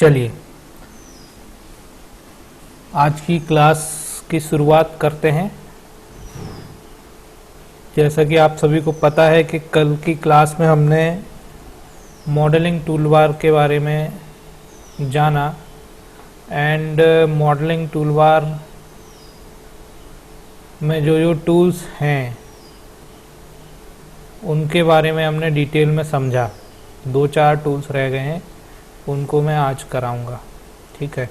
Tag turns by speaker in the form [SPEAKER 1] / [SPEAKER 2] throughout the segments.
[SPEAKER 1] चलिए आज की क्लास की शुरुआत करते हैं। जैसा कि आप सभी को पता है कि कल की क्लास में हमने मॉडलिंग टूलबार के बारे में जाना एंड मॉडलिंग टूलबार में जो जो टूल्स हैं उनके बारे में हमने डिटेल में समझा। 2-4 टूल्स रह गए हैं, उनको मैं आज कराऊंगा। ठीक है,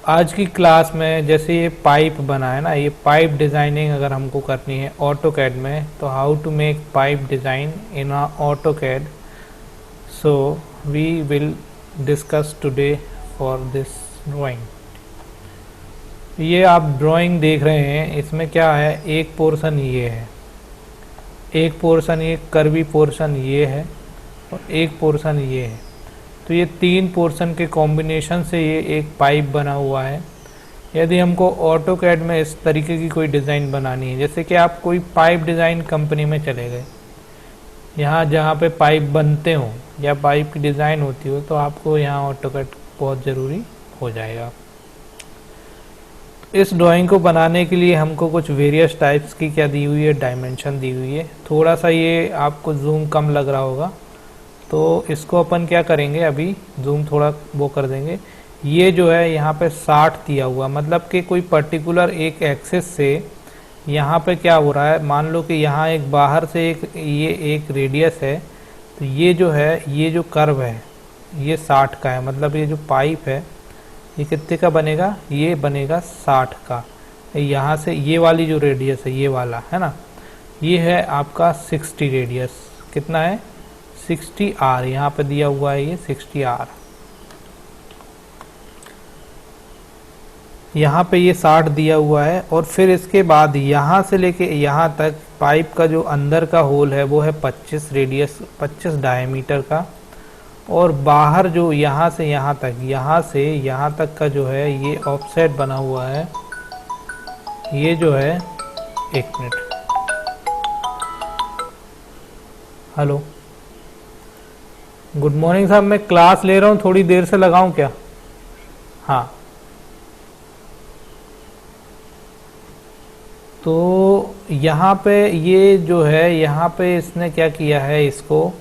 [SPEAKER 1] आज की क्लास में जैसे ये पाइप बना है ना, ये पाइप डिज़ाइनिंग अगर हमको करनी है ऑटोकैड में, तो how to make pipe design in AutoCAD, so we will discuss today for this drawing. ये आप ड्राइंग देख रहे हैं, इसमें क्या है, एक पोर्शन ये है, एक पोर्शन ये कर्वी पोर्शन ये है और एक पोर्शन ये है। तो ये 3 पोर्शन के कॉम्बिनेशन से ये एक पाइप बना हुआ है। यदि हमको ऑटोकैड में इस तरीके की कोई डिज़ाइन बनानी है, जैसे कि आप कोई पाइप डिज़ाइन कंपनी में चले गए, यहाँ जहाँ पे पाइप बनते हो या पाइप की डिज़ाइन होती हो, तो आपको यहाँ ऑटोकैड बहुत ज़रूरी हो जाएगा। इस ड्राइंग को बनाने के लिए हमको कुछ वेरियस टाइप्स की क्या दी हुई है, डायमेंशन दी हुई है। थोड़ा सा ये आपको जूम कम लग रहा होगा, तो इसको अपन क्या करेंगे, अभी जूम थोड़ा वो कर देंगे। ये जो है यहाँ पे 60 दिया हुआ, मतलब कि कोई पर्टिकुलर एक एक्सिस से यहाँ पे क्या हो रहा है, मान लो कि यहाँ एक बाहर से ये एक रेडियस है, तो ये जो है, ये जो कर्व है ये 60 का है। मतलब ये जो पाइप है ये कितने का बनेगा, ये बनेगा 60 का। यहाँ से ये वाली जो रेडियस है, ये वाला है ना, ये है आपका 60 रेडियस। कितना है, 60 आर, यहाँ पे दिया हुआ है ये 60 आर। यहाँ पे ये 60 दिया हुआ है, और फिर इसके बाद यहाँ से लेके यहाँ तक पाइप का जो अंदर का होल है वो है 25 रेडियस, 25 डायमीटर का। और बाहर जो यहाँ से यहाँ तक, यहाँ से यहाँ तक का जो है ये ऑफसेट बना हुआ है, ये जो है, एक मिनट, हेलो, गुड मॉर्निंग साहब, मैं क्लास ले रहा हूँ, थोड़ी देर से लगाऊं क्या? हाँ, तो यहाँ पे ये जो है, यहाँ पे इसने क्या किया है, इसको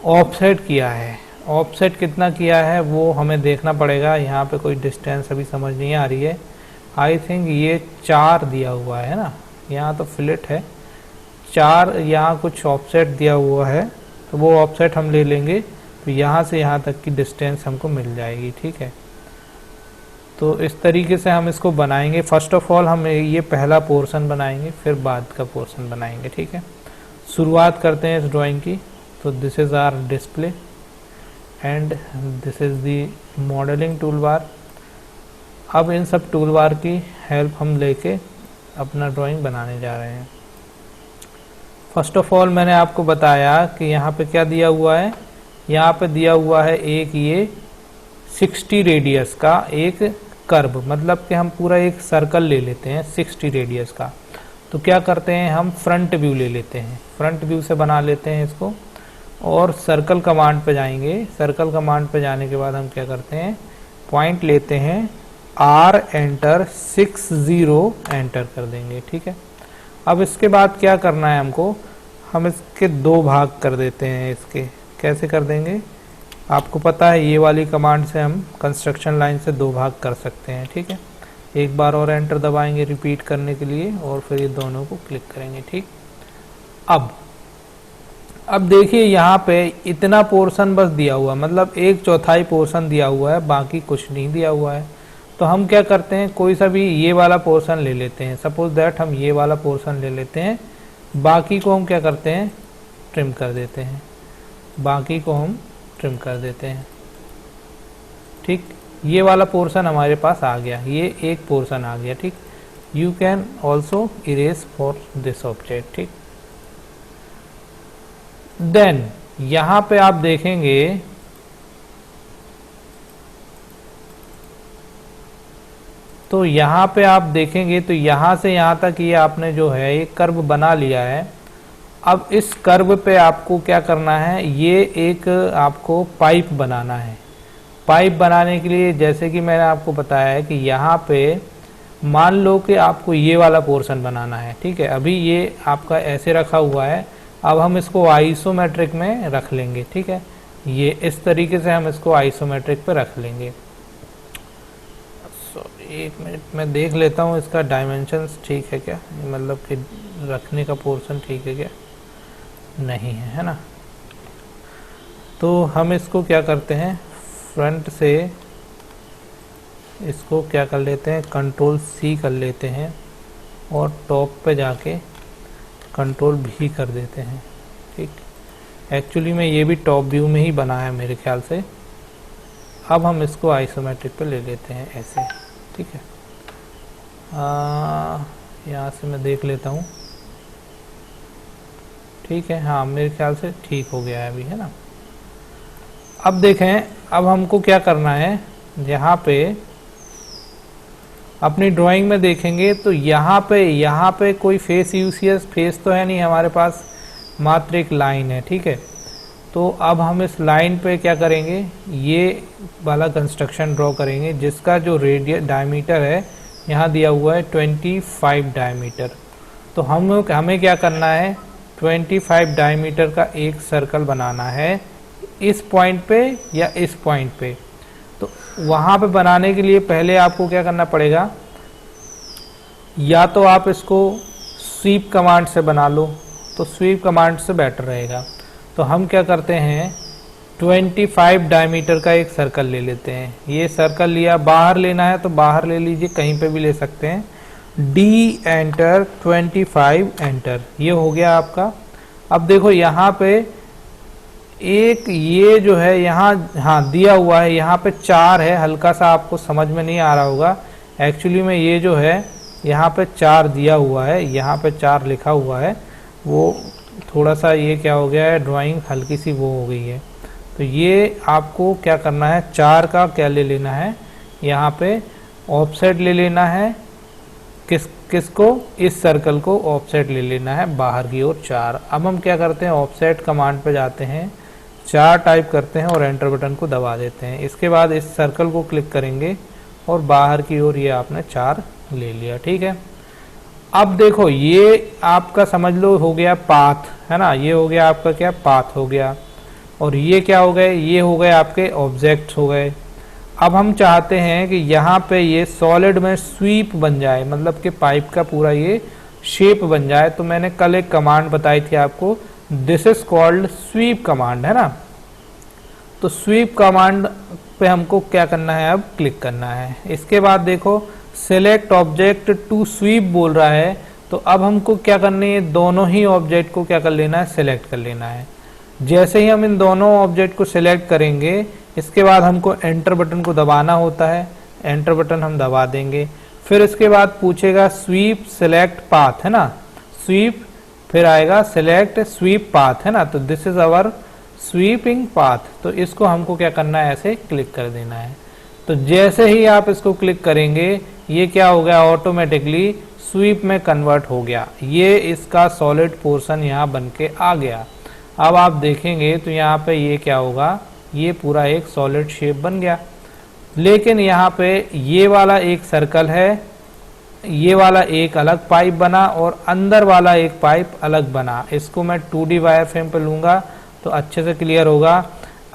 [SPEAKER 1] ऑफसेट किया है। ऑफसेट कितना किया है वो हमें देखना पड़ेगा। यहाँ पे कोई डिस्टेंस अभी समझ नहीं आ रही है। आई थिंक ये 4 दिया हुआ है ना, यहाँ तो फिलेट है, 4 यहाँ कुछ ऑफसेट दिया हुआ है, तो वो ऑफसेट हम ले लेंगे, तो यहाँ से यहाँ तक की डिस्टेंस हमको मिल जाएगी। ठीक है, तो इस तरीके से हम इसको बनाएंगे। फर्स्ट ऑफ ऑल हम ये पहला पोर्शन बनाएंगे, फिर बाद का पोर्शन बनाएंगे। ठीक है, शुरुआत करते हैं इस ड्राइंग की। तो this is our display and this is the modelling toolbar. अब इन सब टूलबार की हेल्प हम लेके अपना ड्राइंग बनाने जा रहे हैं। फर्स्ट ऑफ ऑल मैंने आपको बताया कि यहाँ पे क्या दिया हुआ है, यहाँ पे दिया हुआ है एक ये 60 रेडियस का एक कर्व, मतलब कि हम पूरा एक सर्कल ले लेते हैं 60 रेडियस का। तो क्या करते हैं, हम फ्रंट व्यू ले लेते हैं, फ्रंट व्यू से बना लेते हैं इसको, और सर्कल कमांड पे जाएंगे। सर्कल कमांड पे जाने के बाद हम क्या करते हैं, पॉइंट लेते हैं, R एंटर, 60 एंटर कर देंगे। ठीक है, अब इसके बाद क्या करना है हमको, हम इसके 2 भाग कर देते हैं। इसके कैसे कर देंगे, आपको पता है, ये वाली कमांड से हम कंस्ट्रक्शन लाइन से 2 भाग कर सकते हैं। ठीक है, एक बार और एंटर दबाएंगे रिपीट करने के लिए, और फिर ये दोनों को क्लिक करेंगे। ठीक, अब देखिए यहाँ पे इतना पोर्शन बस दिया हुआ, मतलब 1/4 पोर्शन दिया हुआ है, बाकी कुछ नहीं दिया हुआ है। तो हम क्या करते हैं, कोई सा भी ये वाला पोर्शन ले लेते हैं। सपोज दैट हम ये वाला पोर्शन ले लेते हैं, बाकी को हम क्या करते हैं, ट्रिम कर देते हैं, बाकी को हम ट्रिम कर देते हैं। ठीक, ये वाला पोर्शन हमारे पास आ गया, ये एक पोर्शन आ गया। ठीक, you can also erase for this object. ठीक, देन यहाँ पे आप देखेंगे, तो यहाँ पे आप देखेंगे तो यहाँ से यहाँ तक ये आपने जो है एक कर्व बना लिया है, अब इस कर्व पे आपको क्या करना है, ये एक आपको पाइप बनाना है। पाइप बनाने के लिए जैसे कि मैंने आपको बताया है कि यहाँ पे मान लो कि आपको ये वाला पोर्शन बनाना है, ठीक है। अभी ये आपका ऐसे रखा हुआ है, अब हम इसको आइसोमेट्रिक में रख लेंगे, ठीक है। ये इस तरीके से हम इसको आइसोमेट्रिक पे रख लेंगे। एक मिनट मैं देख लेता हूँ इसका डायमेंशंस ठीक है क्या, मतलब कि रखने का पोर्शन ठीक है क्या, नहीं है, है ना। तो हम इसको क्या करते हैं, फ्रंट से इसको क्या कर लेते हैं, कंट्रोल सी कर लेते हैं और टॉप पे जाके कंट्रोल भी कर देते हैं, ठीक। एक्चुअली में ये भी टॉप व्यू में ही बना है मेरे ख्याल से। अब हम इसको आइसोमेट्रिक पे ले लेते हैं ऐसे, ठीक है। यहाँ से मैं देख लेता हूँ, ठीक है, हाँ मेरे ख्याल से ठीक हो गया है अभी, है ना। अब देखें, अब हमको क्या करना है, यहाँ पे अपनी ड्राइंग में देखेंगे तो यहाँ पे कोई फेस यूसीएस फेस तो है नहीं हमारे पास, मात्र एक लाइन है, ठीक है। तो अब हम इस लाइन पे क्या करेंगे, ये वाला कंस्ट्रक्शन ड्रॉ करेंगे जिसका जो रेडियस डायमीटर है यहाँ दिया हुआ है 25 डायमीटर। तो हमें क्या करना है, 25 डायमीटर का एक सर्कल बनाना है इस पॉइंट पे या इस पॉइंट पे। तो वहाँ पे बनाने के लिए पहले आपको क्या करना पड़ेगा, या तो आप इसको स्वीप कमांड से बना लो, तो स्वीप कमांड से बेटर रहेगा। तो हम क्या करते हैं, 25 डायमीटर का एक सर्कल ले लेते हैं। ये सर्कल लिया, बाहर लेना है तो बाहर ले लीजिए, कहीं पे भी ले सकते हैं। डी एंटर, 25 एंटर, ये हो गया आपका। अब देखो यहाँ पे एक ये जो है यहाँ, हाँ दिया हुआ है, यहाँ पे 4 है, हल्का सा आपको समझ में नहीं आ रहा होगा। एक्चुअली में ये जो है यहाँ पे 4 दिया हुआ है, यहाँ पे 4 लिखा हुआ है, वो थोड़ा सा ये क्या हो गया है, ड्राइंग हल्की सी वो हो गई है। तो ये आपको क्या करना है, 4 का क्या ले लेना है, यहाँ पे ऑफसेट ले लेना है, किसको, इस सर्कल को ऑफसेट ले लेना है बाहर की ओर 4। अब हम क्या करते हैं, ऑफसेट कमांड पे जाते हैं, 4 टाइप करते हैं और एंटर बटन को दबा देते हैं। इसके बाद इस सर्कल को क्लिक करेंगे और बाहर की ओर ये आपने 4 ले लिया, ठीक है। अब देखो ये आपका समझ लो हो गया पाथ, है ना, ये हो गया आपका क्या, पाथ हो गया। और ये क्या हो गए, ये हो गए आपके ऑब्जेक्ट हो गए। अब हम चाहते हैं कि यहाँ पे ये सॉलिड में स्वीप बन जाए, मतलब कि पाइप का पूरा ये शेप बन जाए। तो मैंने कल एक कमांड बताई थी आपको, this is called sweep command, है ना। तो स्वीप कमांड पे हमको क्या करना है, अब क्लिक करना है। इसके बाद देखो सेलेक्ट ऑब्जेक्ट टू स्वीप बोल रहा है, तो अब हमको क्या करनी है, दोनों ही ऑब्जेक्ट को क्या कर लेना है, सेलेक्ट कर लेना है। जैसे ही हम इन दोनों ऑब्जेक्ट को सिलेक्ट करेंगे, इसके बाद हमको एंटर बटन को दबाना होता है, एंटर बटन हम दबा देंगे। फिर इसके बाद पूछेगा स्वीप सेलेक्ट पाथ, है ना, स्वीप, फिर आएगा सेलेक्ट स्वीप पाथ, है ना। तो this is our sweeping path. तो इसको हमको क्या करना है, ऐसे क्लिक कर देना है। तो जैसे ही आप इसको क्लिक करेंगे, ये क्या हो गया, ऑटोमेटिकली स्वीप में कन्वर्ट हो गया। ये इसका सॉलिड पोर्शन यहाँ बन के आ गया। अब आप देखेंगे तो यहाँ पे ये क्या होगा, ये पूरा एक सॉलिड शेप बन गया। लेकिन यहाँ पे ये वाला एक सर्कल है, ये वाला एक अलग पाइप बना और अंदर वाला एक पाइप अलग बना। इसको मैं 2D वायर फ्रेम पे लूँगा तो अच्छे से क्लियर होगा।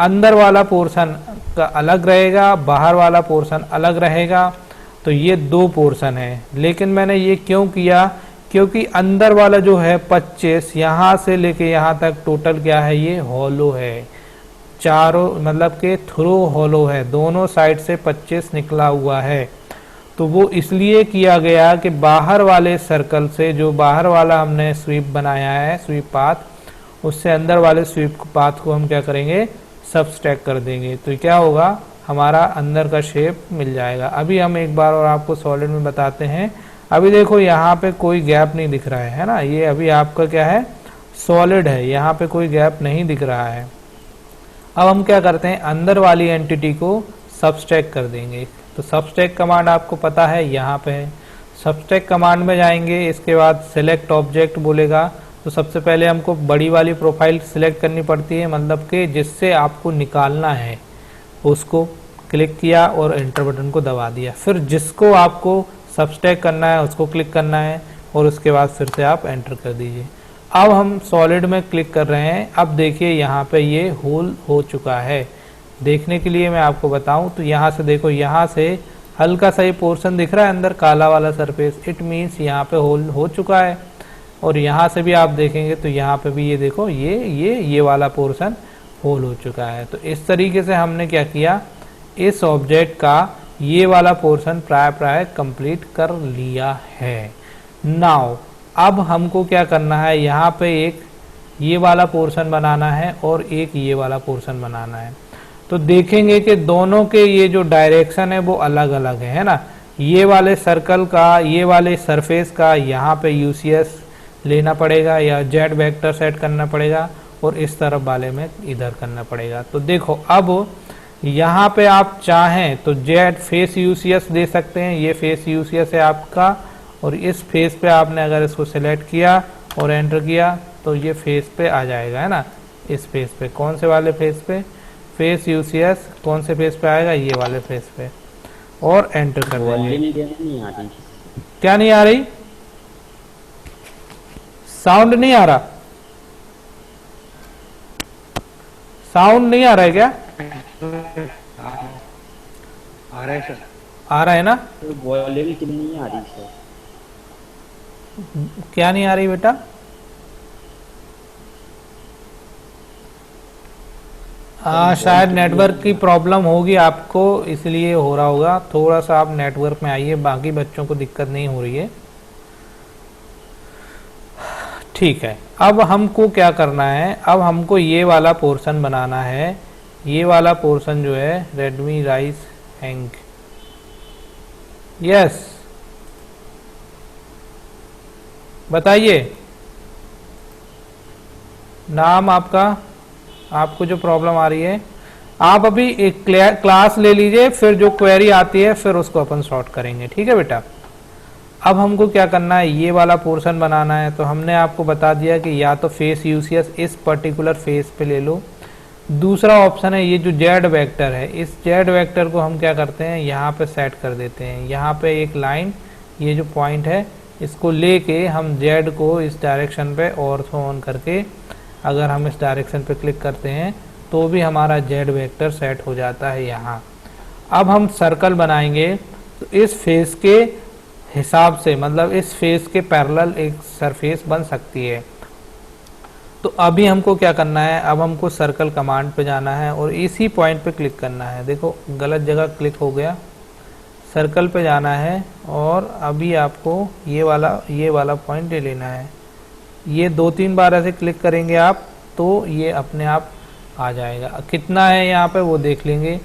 [SPEAKER 1] अंदर वाला पोर्शन का अलग रहेगा, बाहर वाला पोर्शन अलग रहेगा। तो ये 2 पोर्शन है। लेकिन मैंने ये क्यों किया, क्योंकि अंदर वाला जो है 25, यहाँ से लेके यहाँ तक टोटल क्या है, ये हॉलो है, चारों मतलब के थ्रू हॉलो है, दोनों साइड से 25 निकला हुआ है। तो वो इसलिए किया गया कि बाहर वाले सर्कल से, जो बाहर वाला हमने स्वीप बनाया है, स्वीप पाथ, उससे अंदर वाले स्वीप पाथ को हम क्या करेंगे, सबट्रैक्ट कर देंगे। तो क्या होगा, हमारा अंदर का शेप मिल जाएगा। अभी हम एक बार और आपको सॉलिड में बताते हैं। अभी देखो यहाँ पे कोई गैप नहीं दिख रहा है ना, ये अभी आपका क्या है, सॉलिड है, यहाँ पे कोई गैप नहीं दिख रहा है। अब हम क्या करते हैं, अंदर वाली एंटिटी को सबट्रैक्ट कर देंगे। तो सबट्रैक्ट कमांड आपको पता है, यहाँ पे है। सबट्रैक्ट कमांड में जाएंगे, इसके बाद सेलेक्ट ऑब्जेक्ट बोलेगा, तो सबसे पहले हमको बड़ी वाली प्रोफाइल सिलेक्ट करनी पड़ती है, मतलब कि जिससे आपको निकालना है उसको क्लिक किया और एंटर बटन को दबा दिया। फिर जिसको आपको सब्सट्रैक्ट करना है उसको क्लिक करना है और उसके बाद फिर से आप एंटर कर दीजिए। अब हम सॉलिड में क्लिक कर रहे हैं। अब देखिए यहाँ पे ये होल हो चुका है। देखने के लिए मैं आपको बताऊं तो यहाँ से देखो, यहाँ से हल्का सा ये पोर्शन दिख रहा है अंदर काला वाला सरफेस, इट मीन्स यहाँ पे होल हो चुका है। और यहाँ से भी आप देखेंगे तो यहाँ पे भी ये देखो ये वाला पोर्शन होल हो चुका है। तो इस तरीके से हमने क्या किया, इस ऑब्जेक्ट का ये वाला पोर्शन प्राय कंप्लीट कर लिया है। नाउ अब हमको क्या करना है, यहाँ पे एक ये वाला पोर्शन बनाना है और एक ये वाला पोर्शन बनाना है। तो देखेंगे कि दोनों के ये जो डायरेक्शन है वो अलग अलग है ना। ये वाले सर्कल का, ये वाले सरफेस का यहाँ पे यूसीएस लेना पड़ेगा या जेड वेक्टर सेट करना पड़ेगा और इस तरफ वाले में इधर करना पड़ेगा। तो देखो अब यहाँ पे आप चाहें तो जेड फेस यूसीएस दे सकते हैं, ये फेस यूसीएस है आपका, और इस फेस पे आपने अगर इसको सिलेक्ट किया और एंटर किया तो ये फेस पे आ जाएगा, है ना। इस फेस पे, कौन से वाले फेस पे, फेस यूसीएस कौन से फेस पे आएगा, ये वाले फेस पे, और एंटर कर देंगे। क्या नहीं आ रही, साउंड नहीं आ रहा, साउंड नहीं आ रहा है क्या?
[SPEAKER 2] आ रहा है सर,
[SPEAKER 1] आ रहा है ना।
[SPEAKER 2] वॉल्यूम कितनी नहीं आ रही सर?
[SPEAKER 1] क्या नहीं आ रही बेटा? शायद नेटवर्क की प्रॉब्लम होगी आपको, इसलिए हो रहा होगा। थोड़ा सा आप नेटवर्क में आइए, बाकी बच्चों को दिक्कत नहीं हो रही है। ठीक है, अब हमको क्या करना है, अब हमको ये वाला पोर्शन बनाना है। ये वाला पोर्शन जो है रेडमी राइस हैंग, यस बताइए नाम आपका, आपको जो प्रॉब्लम आ रही है। आप अभी एक क्लास ले लीजिए, फिर जो क्वेरी आती है फिर उसको अपन सॉर्ट करेंगे, ठीक है बेटा। अब हमको क्या करना है, ये वाला पोर्शन बनाना है। तो हमने आपको बता दिया कि या तो फेस यूसीएस इस पर्टिकुलर फेस पे ले लो, दूसरा ऑप्शन है ये जो जेड वेक्टर है, इस जेड वेक्टर को हम क्या करते हैं यहाँ पे सेट कर देते हैं। यहाँ पे एक लाइन, ये जो पॉइंट है इसको लेके हम जेड को इस डायरेक्शन पे ऑर्थो ऑन करके अगर हम इस डायरेक्शन पे क्लिक करते हैं तो भी हमारा जेड वेक्टर सेट हो जाता है यहाँ। अब हम सर्कल बनाएंगे, तो इस फेस के हिसाब से, मतलब इस फेस के पैरेलल एक सरफेस बन सकती है। तो अभी हमको क्या करना है, अब हमको सर्कल कमांड पे जाना है और इसी पॉइंट पे क्लिक करना है। देखो गलत जगह क्लिक हो गया, सर्कल पे जाना है और अभी आपको ये वाला पॉइंट ले लेना है। ये 2-3 बार ऐसे क्लिक करेंगे आप तो ये अपने आप आ जाएगा। कितना है यहाँ पे वो देख लेंगे।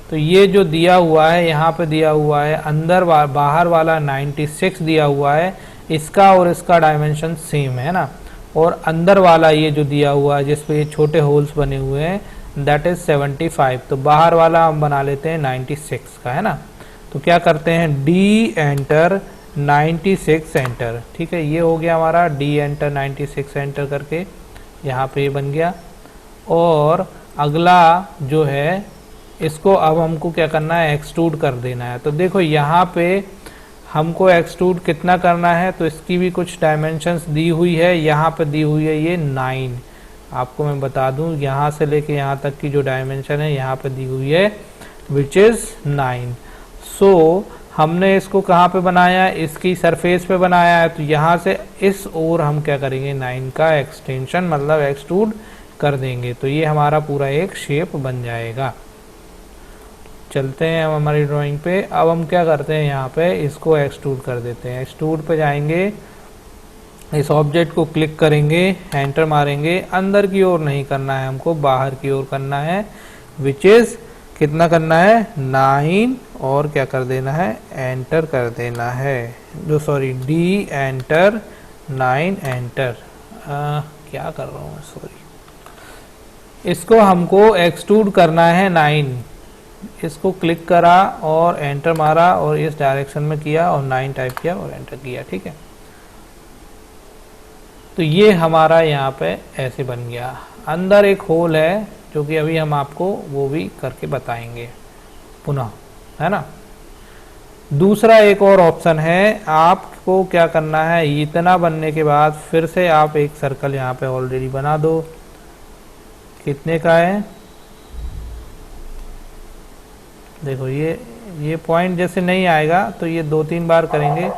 [SPEAKER 1] तो ये जो दिया हुआ है, यहाँ पे दिया हुआ है अंदर बाहर वाला 96 दिया हुआ है, इसका और इसका डायमेंशन सेम है ना। और अंदर वाला ये जो दिया हुआ है जिसपे ये छोटे होल्स बने हुए हैं, दैट इज 75। तो बाहर वाला हम बना लेते हैं 96 का, है ना। तो क्या करते हैं, डी एंटर 96 एंटर, ठीक है। ये हो गया हमारा डी एंटर 96 एंटर करके यहाँ पे ये बन गया। और अगला जो है इसको अब हमको क्या करना है, एक्सट्रूड कर देना है। तो देखो यहाँ पे हमको एक्सट्रूड कितना करना है, तो इसकी भी कुछ डायमेंशंस दी हुई है। यहाँ पे दी हुई है ये 9। आपको मैं बता दूं, यहाँ से लेके यहाँ तक की जो डायमेंशन है यहाँ पे दी हुई है विच इज 9। सो हमने इसको कहाँ पे बनाया है, इसकी सरफेस पे बनाया है। तो यहाँ से इस ओर हम क्या करेंगे, 9 का एक्सटेंशन मतलब एक्सट्रूड कर देंगे। तो ये हमारा पूरा एक शेप बन जाएगा। चलते हैं हम हमारी ड्राइंग पे। अब हम क्या करते हैं, यहाँ पे इसको एक्सट्रूड कर देते हैं। एक्सट्रूड पे जाएंगे, इस ऑब्जेक्ट को क्लिक करेंगे, एंटर मारेंगे। अंदर की ओर नहीं करना है हमको, बाहर की ओर करना है, विच इज कितना करना है 9। और क्या कर देना है, एंटर कर देना है, जो सॉरी डी एंटर 9 एंटर। क्या कर रहा हूँ, सॉरी। इसको हमको एक्सट्रूड करना है 9। इसको क्लिक करा और एंटर मारा और इस डायरेक्शन में किया और 9 टाइप किया और एंटर किया, ठीक है। तो ये हमारा यहाँ पे ऐसे बन गया। अंदर एक होल है जो कि अभी हम आपको वो भी करके बताएंगे पुनः, है ना। दूसरा एक और ऑप्शन है, आपको क्या करना है, इतना बनने के बाद फिर से आप एक सर्कल यहाँ पे ऑलरेडी बना दो। कितने का है, देखो ये पॉइंट जैसे नहीं आएगा तो ये 2-3 बार करेंगे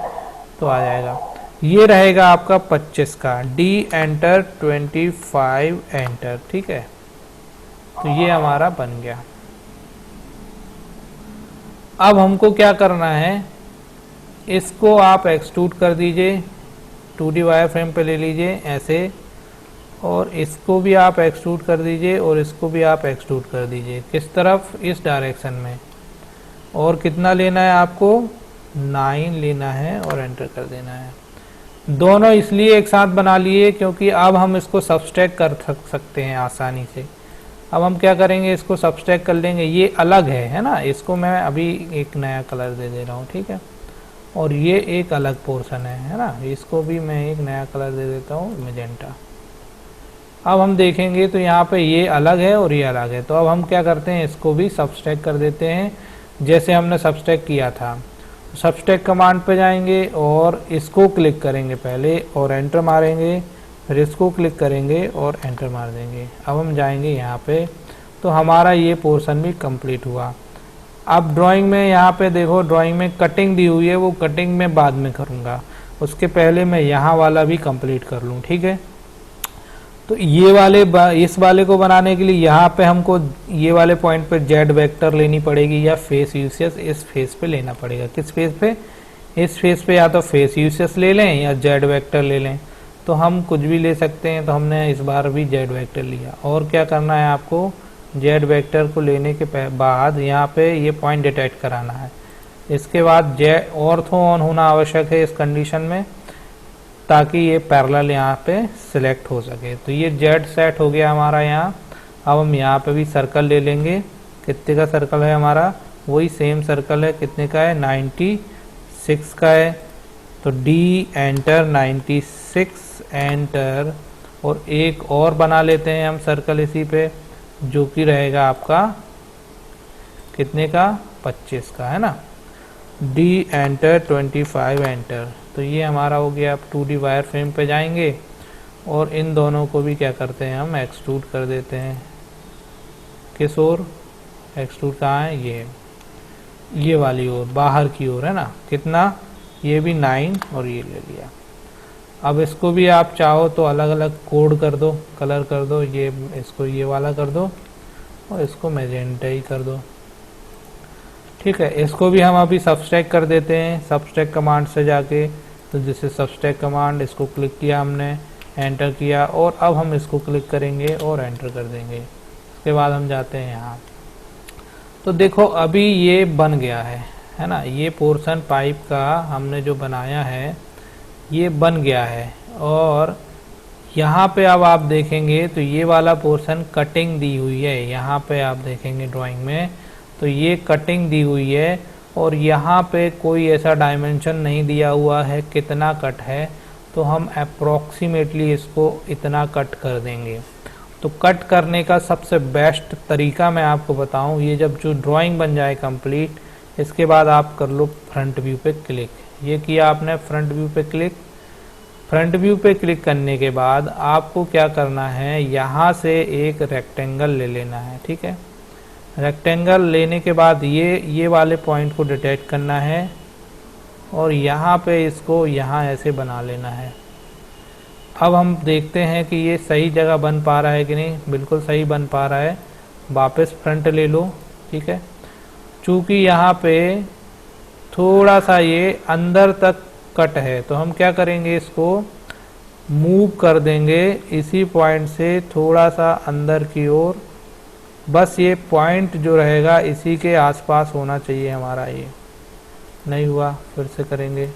[SPEAKER 1] तो आ जाएगा। ये रहेगा आपका 25 का, डी एंटर 25 एंटर, ठीक है। तो ये हमारा बन गया। अब हमको क्या करना है, इसको आप एक्सट्रूड कर दीजिए, 2D वायर फ्रेम पे ले लीजिए ऐसे, और इसको भी आप एक्सट्रूड कर दीजिए और इसको भी आप एक्सट्रूड कर दीजिए। किस तरफ, इस डायरेक्शन में। और कितना लेना है आपको, 9 लेना है और एंटर कर देना है। दोनों इसलिए एक साथ बना लिए क्योंकि अब हम इसको सब्सट्रैक्ट कर सकते हैं आसानी से। अब हम क्या करेंगे, इसको सब्सट्रैक्ट कर लेंगे, ये अलग है ना, इसको मैं अभी एक नया कलर दे रहा हूँ, ठीक है। और ये एक अलग पोर्शन है ना, इसको भी मैं एक नया कलर दे देता हूँ, मैजेंटा। अब हम देखेंगे तो यहाँ पे ये अलग है और ये अलग है। तो अब हम क्या करते हैं, इसको भी सब्सट्रैक्ट कर देते हैं जैसे हमने सब्सट्रैक्ट किया था। सब्सट्रैक्ट कमांड पे जाएंगे और इसको क्लिक करेंगे पहले और एंटर मारेंगे, फिर इसको क्लिक करेंगे और एंटर मार देंगे। अब हम जाएंगे यहाँ पे, तो हमारा ये पोर्शन भी कंप्लीट हुआ। अब ड्राइंग में यहाँ पे देखो, ड्राइंग में कटिंग दी हुई है, वो कटिंग मैं बाद में करूँगा, उसके पहले मैं यहाँ वाला भी कंप्लीट कर लूँ, ठीक है। तो ये वाले इस वाले को बनाने के लिए यहाँ पे हमको ये वाले पॉइंट पे जेड वेक्टर लेनी पड़ेगी या फेस यूसेस इस फेस पे लेना पड़ेगा। किस फेस पे, इस फेस पे या तो फेस यूसेस ले लें या जेड वेक्टर ले लें, तो हम कुछ भी ले सकते हैं। तो हमने इस बार भी जेड वेक्टर लिया। और क्या करना है आपको, जेड वेक्टर को लेने के बाद यहाँ पे ये पॉइंट डिटेक्ट कराना है। इसके बाद जेड ऑर्थो ऑन होना आवश्यक है इस कंडीशन में, ताकि ये पैरेलल यहाँ पे सिलेक्ट हो सके। तो ये जेड सेट हो गया हमारा यहाँ। अब हम यहाँ पे भी सर्कल ले लेंगे। कितने का सर्कल है हमारा, वही सेम सर्कल है, कितने का है, 96 का है। तो डी एंटर 96 एंटर, और एक और बना लेते हैं हम सर्कल इसी पे, जो कि रहेगा आपका कितने का, 25 का, है ना। D enter 25 enter. तो ये हमारा हो गया। अब 2D वायर फ्रेम पे जाएंगे और इन दोनों को भी क्या करते हैं, हम एक्सट्रूड कर देते हैं। किस ओर एक्सट्रूड, कहाँ है, ये वाली ओर, बाहर की ओर, है ना। कितना, ये भी 9 और ये ले लिया। अब इसको भी आप चाहो तो अलग अलग कोड कर दो, कलर कर दो, ये इसको ये वाला कर दो और इसको मैजेंटा ही कर दो, ठीक है। इसको भी हम अभी सब्सट्रैक्ट कर देते हैं सब्सट्रैक्ट कमांड से जाके। तो जैसे सब्सट्रैक्ट कमांड, इसको क्लिक किया हमने, एंटर किया, और अब हम इसको क्लिक करेंगे और एंटर कर देंगे। इसके बाद हम जाते हैं यहाँ। तो देखो अभी ये बन गया है ना। ये पोर्शन पाइप का हमने जो बनाया है ये बन गया है। और यहाँ पे अब आप देखेंगे तो ये वाला पोर्शन कटिंग दी हुई है। यहाँ पे आप देखेंगे ड्राइंग में तो ये कटिंग दी हुई है, और यहाँ पे कोई ऐसा डायमेंशन नहीं दिया हुआ है कितना कट है। तो हम अप्रॉक्सीमेटली इसको इतना कट कर देंगे। तो कट करने का सबसे बेस्ट तरीका मैं आपको बताऊं, ये जब जो ड्राइंग बन जाए कंप्लीट, इसके बाद आप कर लो फ्रंट व्यू पे क्लिक। ये किया आपने फ्रंट व्यू पे क्लिक। फ्रंट व्यू पे क्लिक करने के बाद आपको क्या करना है, यहाँ से एक रेक्टेंगल ले लेना है, ठीक है। रेक्टेंगल लेने के बाद ये वाले पॉइंट को डिटेक्ट करना है और यहाँ पे इसको यहाँ ऐसे बना लेना है। अब हम देखते हैं कि ये सही जगह बन पा रहा है कि नहीं। बिल्कुल सही बन पा रहा है। वापस फ्रंट ले लो, ठीक है। चूँकि यहाँ पे थोड़ा सा ये अंदर तक कट है, तो हम क्या करेंगे, इसको मूव कर देंगे इसी पॉइंट से थोड़ा सा अंदर की ओर। बस ये पॉइंट जो रहेगा इसी के आसपास होना चाहिए हमारा। ये नहीं हुआ, फिर से करेंगे,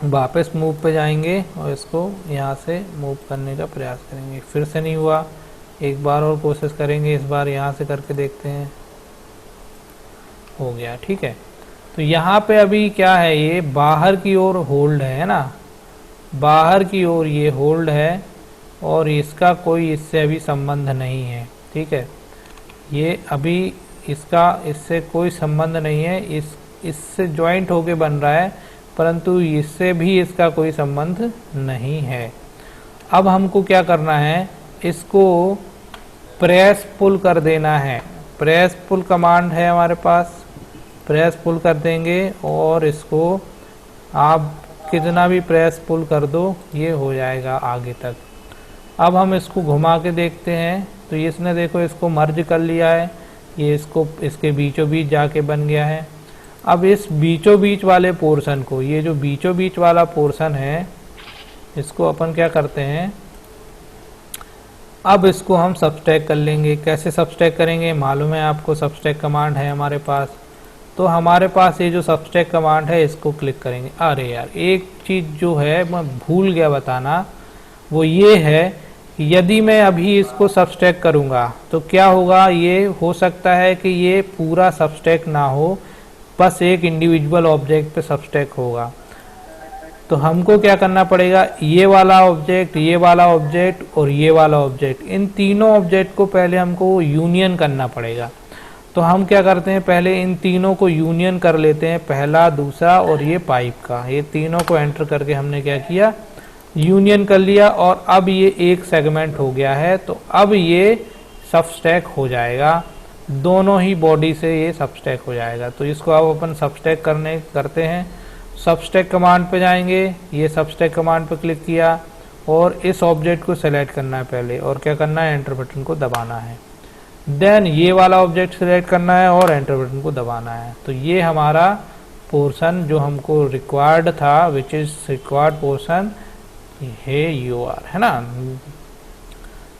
[SPEAKER 1] वापस मूव पे जाएंगे और इसको यहाँ से मूव करने का प्रयास करेंगे। फिर से नहीं हुआ, एक बार और कोशिश करेंगे। इस बार यहाँ से करके देखते हैं, हो गया, ठीक है। तो यहाँ पे अभी क्या है, ये बाहर की ओर होल्ड है ना। बाहर की ओर ये होल्ड है और इसका कोई इससे अभी संबंध नहीं है, ठीक है। ये अभी इसका इससे कोई संबंध नहीं है, इससे ज्वाइंट होके बन रहा है, परंतु इससे भी इसका कोई संबंध नहीं है। अब हमको क्या करना है, इसको प्रेस पुल कर देना है। प्रेस पुल कमांड है हमारे पास, प्रेस पुल कर देंगे और इसको आप कितना भी प्रेस पुल कर दो ये हो जाएगा आगे तक। अब हम इसको घुमा के देखते हैं तो इसने देखो इसको मर्ज कर लिया है, ये इसको इसके बीचों बीच जाके बन गया है। अब इस बीचों बीच वाले पोर्शन को, ये जो बीचों बीच वाला पोर्शन है, इसको अपन क्या करते हैं, अब इसको हम सबस्ट्रैक्ट कर लेंगे। कैसे सबस्ट्रैक्ट करेंगे, मालूम है आपको, सबस्ट्रैक्ट कमांड है हमारे पास। तो हमारे पास ये जो सबस्ट्रैक्ट कमांड है इसको क्लिक करेंगे। अरे यार एक चीज़ जो है मैं भूल गया बताना, वो ये है कि यदि मैं अभी इसको सबस्ट्रैक्ट करूँगा तो क्या होगा, ये हो सकता है कि ये पूरा सबस्ट्रैक्ट ना हो, बस एक इंडिविजुअल ऑब्जेक्ट पे सबस्ट्रैक्ट होगा। तो हमको क्या करना पड़ेगा, ये वाला ऑब्जेक्ट, ये वाला ऑब्जेक्ट और ये वाला ऑब्जेक्ट, इन तीनों ऑब्जेक्ट को पहले हमको यूनियन करना पड़ेगा। तो हम क्या करते हैं, पहले इन तीनों को यूनियन कर लेते हैं, पहला, दूसरा और ये पाइप का, ये तीनों को एंटर करके हमने क्या किया, यूनियन कर लिया। और अब ये एक सेगमेंट हो गया है, तो अब ये सबस्ट्रैक्ट हो जाएगा, दोनों ही बॉडी से ये सबस्ट्रैक्ट हो जाएगा। तो इसको अब अपन सबस्ट्रैक्ट करते हैं। सबस्ट्रैक्ट कमांड पे जाएंगे, ये सबस्ट्रैक्ट कमांड पे क्लिक किया और इस ऑब्जेक्ट को सेलेक्ट करना है पहले, और क्या करना है, एंटर बटन को दबाना है। देन ये वाला ऑब्जेक्ट सेलेक्ट करना है और एंटर बटन को दबाना है। तो ये हमारा पोर्शन जो हमको रिक्वायर्ड था, विच इज रिक्वायर्ड पोर्शन, है यूआर, है ना।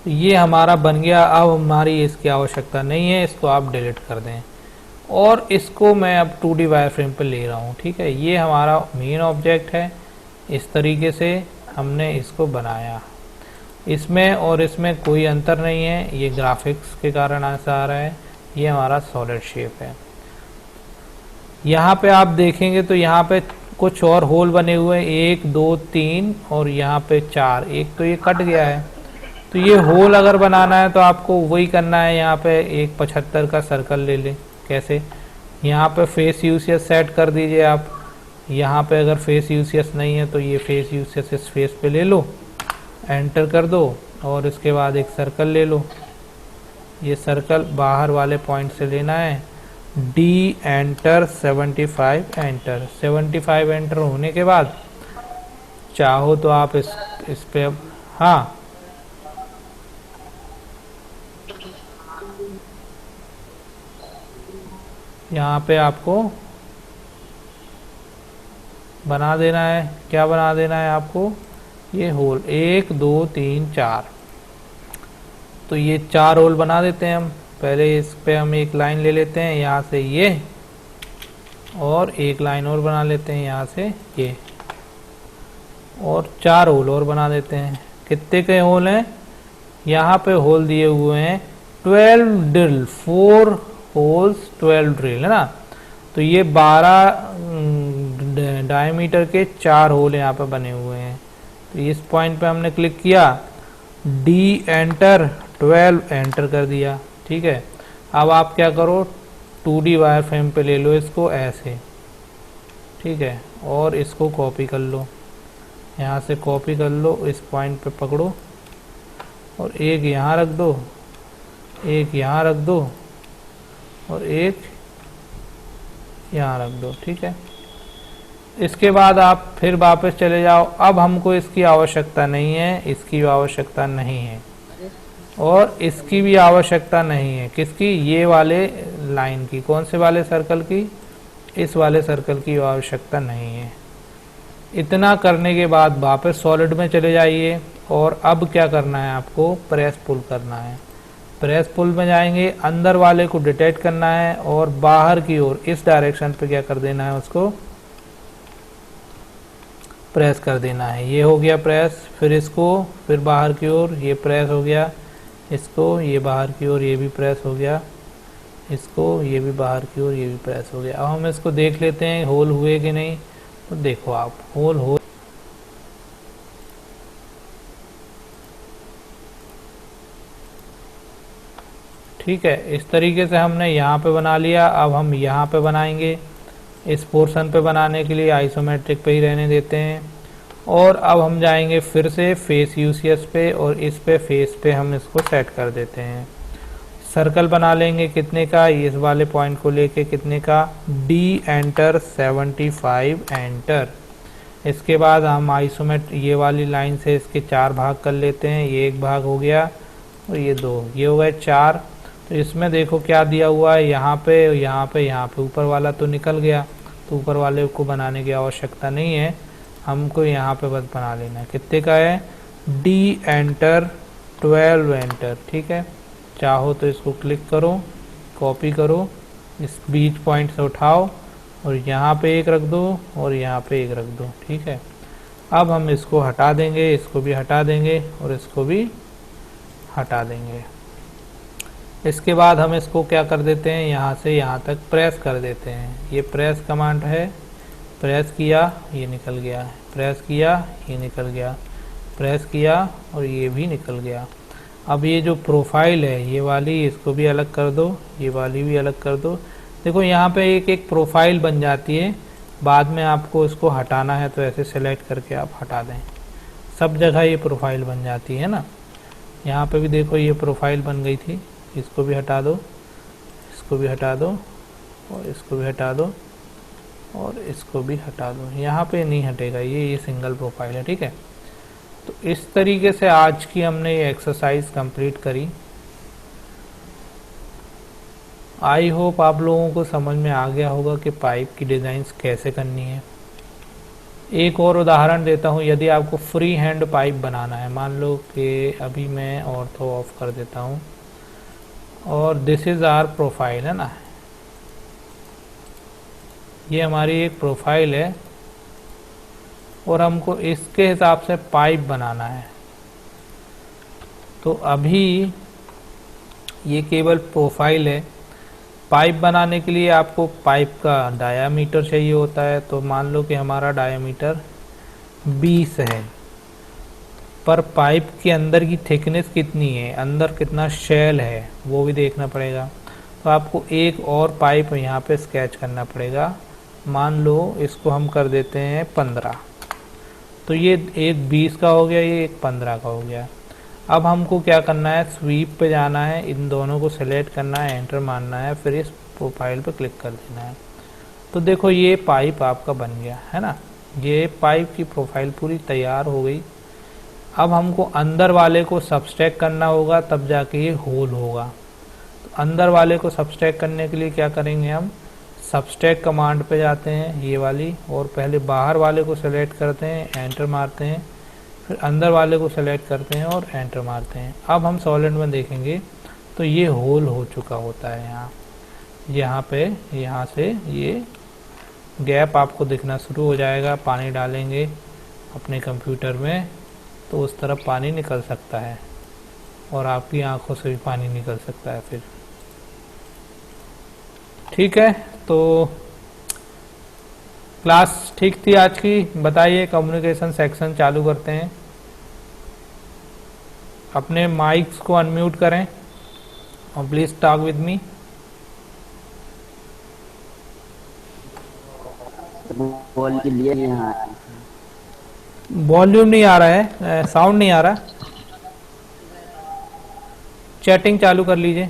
[SPEAKER 1] ये हमारा बन गया। अब हमारी इसकी आवश्यकता नहीं है, इसको आप डिलीट कर दें। और इसको मैं अब 2D वायरफ्रेम पे ले रहा हूँ, ठीक है। ये हमारा मेन ऑब्जेक्ट है, इस तरीके से हमने इसको बनाया। इसमें और इसमें कोई अंतर नहीं है, ये ग्राफिक्स के कारण ऐसा आ रहा है। ये हमारा सॉलिड शेप है। यहाँ पे आप देखेंगे तो यहाँ पे कुछ और होल बने हुए हैं, 1 2 3 और यहाँ पे 4। एक तो ये कट गया है, तो ये होल अगर बनाना है तो आपको वही करना है। यहाँ पे एक 75 का सर्कल ले लें। कैसे, यहाँ पे फेस यूसीएस सेट कर दीजिए आप। यहाँ पे अगर फेस यूसीएस नहीं है तो ये फेस यूसीएस इस फेस पे ले लो, एंटर कर दो और इसके बाद एक सर्कल ले लो। ये सर्कल बाहर वाले पॉइंट से लेना है, डी एंटर 75 एंटर। 75 एंटर होने के बाद चाहो तो आप इस पे अब, हाँ यहाँ पे आपको बना देना है। क्या बना देना है आपको, ये होल 1 2 3 4। तो ये 4 होल बना देते हैं हम। पहले इस पे हम एक लाइन ले लेते हैं यहाँ से ये, और एक लाइन और बना लेते हैं यहाँ से ये, और 4 होल और बना देते हैं। कितने के होल हैं, यहाँ पे होल दिए हुए हैं 12 ड्रिल, 4 होल्स 12 ड्रिल, है ना। तो ये 12 डायमीटर के 4 होल यहाँ पे बने हुए हैं। तो इस पॉइंट पे हमने क्लिक किया, डी एंटर 12 एंटर कर दिया, ठीक है। अब आप क्या करो, 2D वायरफ्रेम पे ले लो इसको ऐसे, ठीक है, और इसको कॉपी कर लो, यहाँ से कॉपी कर लो, इस पॉइंट पे पकड़ो और एक यहाँ रख दो, एक यहाँ रख दो और एक यहाँ रख दो, ठीक है। इसके बाद आप फिर वापस चले जाओ। अब हमको इसकी आवश्यकता नहीं है, इसकी आवश्यकता नहीं है और इसकी भी आवश्यकता नहीं है। किसकी, ये वाले लाइन की, कौन से वाले सर्कल की, इस वाले सर्कल की आवश्यकता नहीं है। इतना करने के बाद वापस सॉलिड में चले जाइए और अब क्या करना है आपको, प्रेस पुल करना है। प्रेस पुल में जाएंगे, अंदर वाले को डिटेक्ट करना है और बाहर की ओर इस डायरेक्शन पे क्या कर देना है, उसको प्रेस कर देना है। ये हो गया प्रेस। फिर इसको, फिर बाहर की ओर, ये प्रेस हो गया, इसको ये बाहर की ओर, ये भी प्रेस हो गया, इसको ये भी बाहर की ओर, ये भी प्रेस हो गया। अब हम इसको देख लेते हैं होल हुए कि नहीं। तो देखो आप, होल हो, ठीक है, इस तरीके से हमने यहाँ पे बना लिया। अब हम यहाँ पे बनाएंगे, इस पोर्शन पे बनाने के लिए आइसोमेट्रिक पे ही रहने देते हैं। और अब हम जाएंगे फिर से फेस यूसीएस पे, और इस पे फेस पे हम इसको सेट कर देते हैं। सर्कल बना लेंगे कितने का, इस वाले पॉइंट को लेके कितने का, डी एंटर 75 एंटर। इसके बाद हम आइसोमेट ये वाली लाइन से इसके 4 भाग कर लेते हैं। ये एक भाग हो गया और ये 2, ये हो गए 4। तो इसमें देखो क्या दिया हुआ है, यहाँ पे यहाँ पे यहाँ पे ऊपर वाला तो निकल गया, तो ऊपर वाले को बनाने की आवश्यकता नहीं है, हमको यहाँ पे बस बना लेना है। कितने का है, डी एंटर 12 एंटर। ठीक है, चाहो तो इसको क्लिक करो, कॉपी करो, इस बीच पॉइंट से उठाओ और यहाँ पे एक रख दो और यहाँ पे एक रख दो। ठीक है, अब हम इसको हटा देंगे, इसको भी हटा देंगे और इसको भी हटा देंगे। इसके बाद हम इसको क्या कर देते हैं, यहाँ से यहाँ तक प्रेस कर देते हैं। ये प्रेस कमांड है, प्रेस किया ये निकल गया, प्रेस किया ये निकल गया, प्रेस किया और ये भी निकल गया। अब ये जो प्रोफाइल है ये वाली, इसको भी अलग कर दो, ये वाली भी अलग कर दो। देखो यहाँ पे एक एक प्रोफाइल बन जाती है, बाद में आपको इसको हटाना है तो ऐसे सेलेक्ट करके आप हटा दें, सब जगह ये प्रोफाइल बन जाती है ना। यहाँ पे भी देखो ये प्रोफाइल बन गई थी, इसको भी हटा दो, इसको भी हटा दो और इसको भी हटा दो और इसको भी हटा दो। यहाँ पे नहीं हटेगा, ये सिंगल प्रोफाइल है। ठीक है, तो इस तरीके से आज की हमने ये एक्सरसाइज कंप्लीट करी। आई होप आप लोगों को समझ में आ गया होगा कि पाइप की डिज़ाइंस कैसे करनी है। एक और उदाहरण देता हूँ, यदि आपको फ्री हैंड पाइप बनाना है, मान लो कि अभी मैं ऑर्थो ऑफ कर देता हूँ और दिस इज़ आवर प्रोफाइल है ना, ये हमारी एक प्रोफाइल है और हमको इसके हिसाब से पाइप बनाना है। तो अभी ये केवल प्रोफाइल है, पाइप बनाने के लिए आपको पाइप का डायामीटर चाहिए होता है। तो मान लो कि हमारा डायामीटर 20 है, पर पाइप के अंदर की थिकनेस कितनी है, अंदर कितना शेल है वो भी देखना पड़ेगा। तो आपको एक और पाइप यहाँ पे स्केच करना पड़ेगा। मान लो इसको हम कर देते हैं 15, तो ये एक 20 का हो गया, ये एक 15 का हो गया। अब हमको क्या करना है, स्वीप पे जाना है, इन दोनों को सेलेक्ट करना है, एंटर मारना है, फिर इस प्रोफाइल पे क्लिक कर देना है। तो देखो ये पाइप आपका बन गया है ना, ये पाइप की प्रोफाइल पूरी तैयार हो गई। अब हमको अंदर वाले को सब्सट्रैक्ट करना होगा, तब जाके ये होल होगा। तो अंदर वाले को सब्सट्रैक्ट करने के लिए क्या करेंगे, हम सब्सट्रैक्ट कमांड पे जाते हैं ये वाली, और पहले बाहर वाले को सेलेक्ट करते हैं, एंटर मारते हैं, फिर अंदर वाले को सेलेक्ट करते हैं और एंटर मारते हैं। अब हम सॉलिड में देखेंगे तो ये होल हो चुका होता है यहाँ पे, यहाँ से ये गैप आपको दिखना शुरू हो जाएगा। पानी डालेंगे अपने कंप्यूटर में तो उस तरफ पानी निकल सकता है और आपकी आंखों से भी पानी निकल सकता है फिर। ठीक है, तो क्लास ठीक थी आज की। बताइए, कम्युनिकेशन सेक्शन चालू करते हैं। अपने माइक्स को अनम्यूट करें और प्लीज टॉक विद मी।
[SPEAKER 2] बोल के लिए यहाँ
[SPEAKER 1] वॉल्यूम नहीं आ रहा है, साउंड नहीं आ रहा। चैटिंग चालू कर लीजिए।